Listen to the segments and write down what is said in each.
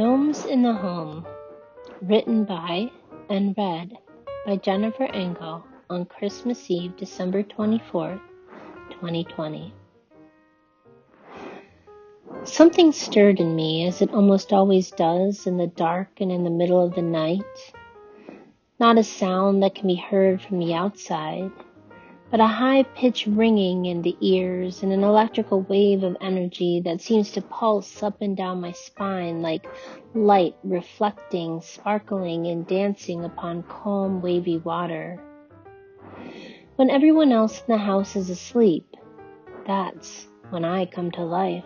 Gnomes in the Home, written by and read by Jennifer Engel on Christmas Eve, December 24th, 2020. Something stirred in me, as it almost always does in the dark and in the middle of the night. Not a sound that can be heard from the outside, but a high-pitched ringing in the ears and an electrical wave of energy that seems to pulse up and down my spine like light reflecting, sparkling, and dancing upon calm, wavy water. When everyone else in the house is asleep, that's when I come to life.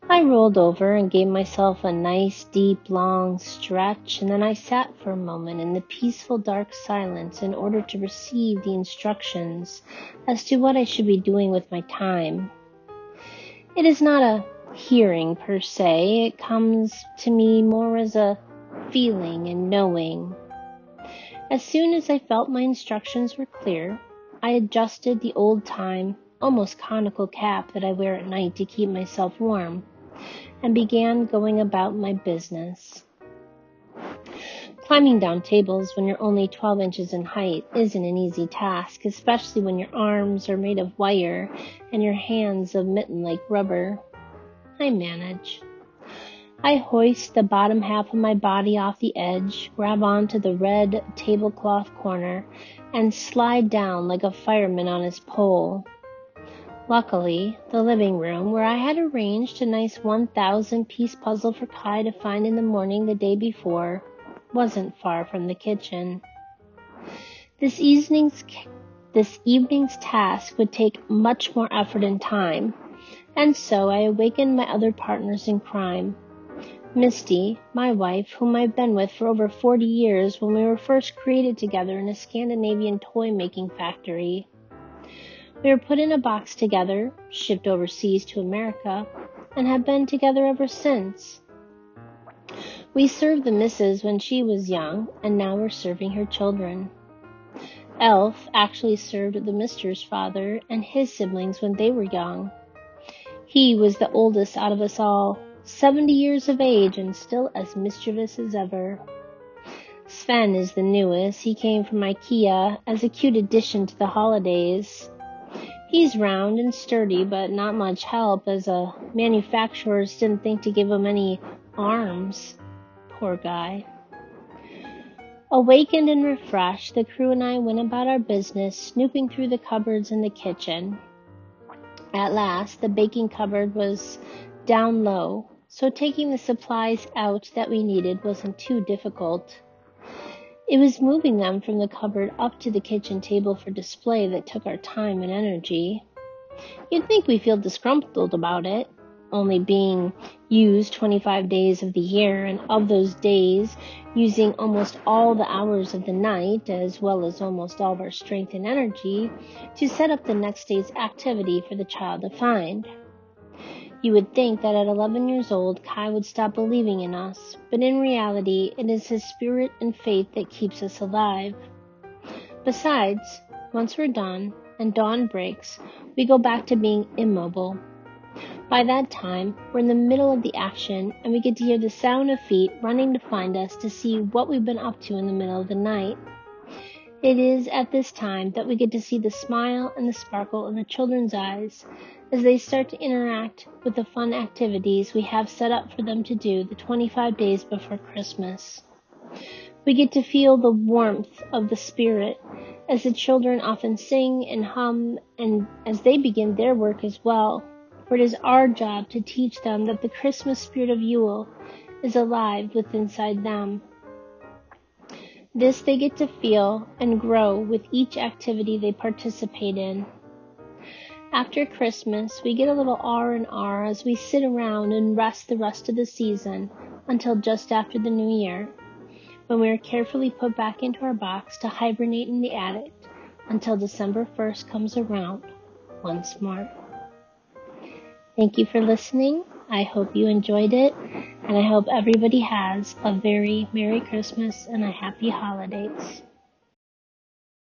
I rolled over and gave myself a nice, deep, long stretch, and then I sat for a moment in the peaceful, dark silence in order to receive the instructions as to what I should be doing with my time. It is not a hearing per se, it comes to me more as a feeling and knowing. As soon as I felt my instructions were clear, I adjusted the old-time, almost conical cap that I wear at night to keep myself warm, and began going about my business. Climbing down tables when you're only 12 inches in height isn't an easy task, especially when your arms are made of wire and your hands of mitten-like rubber. I manage. I hoist the bottom half of my body off the edge, grab onto the red tablecloth corner, and slide down like a fireman on his pole. Luckily, the living room, where I had arranged a nice 1,000-piece puzzle for Kai to find in the morning the day before, wasn't far from the kitchen. This evening's task would take much more effort and time, and so I awakened my other partners in crime. Misty, my wife, whom I've been with for over 40 years when we were first created together in a Scandinavian toy-making factory. We were put in a box together, shipped overseas to America, and have been together ever since. We served the missus when she was young, and now we're serving her children. Elf actually served the mister's father and his siblings when they were young. He was the oldest out of us all, 70 years of age and still as mischievous as ever. Sven is the newest. He came from IKEA as a cute addition to the holidays. He's round and sturdy, but not much help, as manufacturers didn't think to give him any arms. Poor guy. Awakened and refreshed, the crew and I went about our business, snooping through the cupboards in the kitchen. At last, the baking cupboard was down low, so taking the supplies out that we needed wasn't too difficult. It was moving them from the cupboard up to the kitchen table for display that took our time and energy. You'd think we feel disgruntled about it, only being used 25 days of the year, and of those days using almost all the hours of the night, as well as almost all of our strength and energy, to set up the next day's activity for the child to find. You would think that at 11 years old, Kai would stop believing in us, but in reality, it is his spirit and faith that keeps us alive. Besides, once we're done and dawn breaks, we go back to being immobile. By that time, we're in the middle of the action, and we get to hear the sound of feet running to find us to see what we've been up to in the middle of the night. It is at this time that we get to see the smile and the sparkle in the children's eyes as they start to interact with the fun activities we have set up for them to do the 25 days before Christmas. We get to feel the warmth of the spirit as the children often sing and hum, and as they begin their work as well, for it is our job to teach them that the Christmas spirit of Yule is alive within inside them. This they get to feel and grow with each activity they participate in. After Christmas, we get a little R&R as we sit around and rest the rest of the season until just after the New Year, when we are carefully put back into our box to hibernate in the attic until December 1st comes around once more. Thank you for listening. I hope you enjoyed it, and I hope everybody has a very Merry Christmas and a Happy Holidays.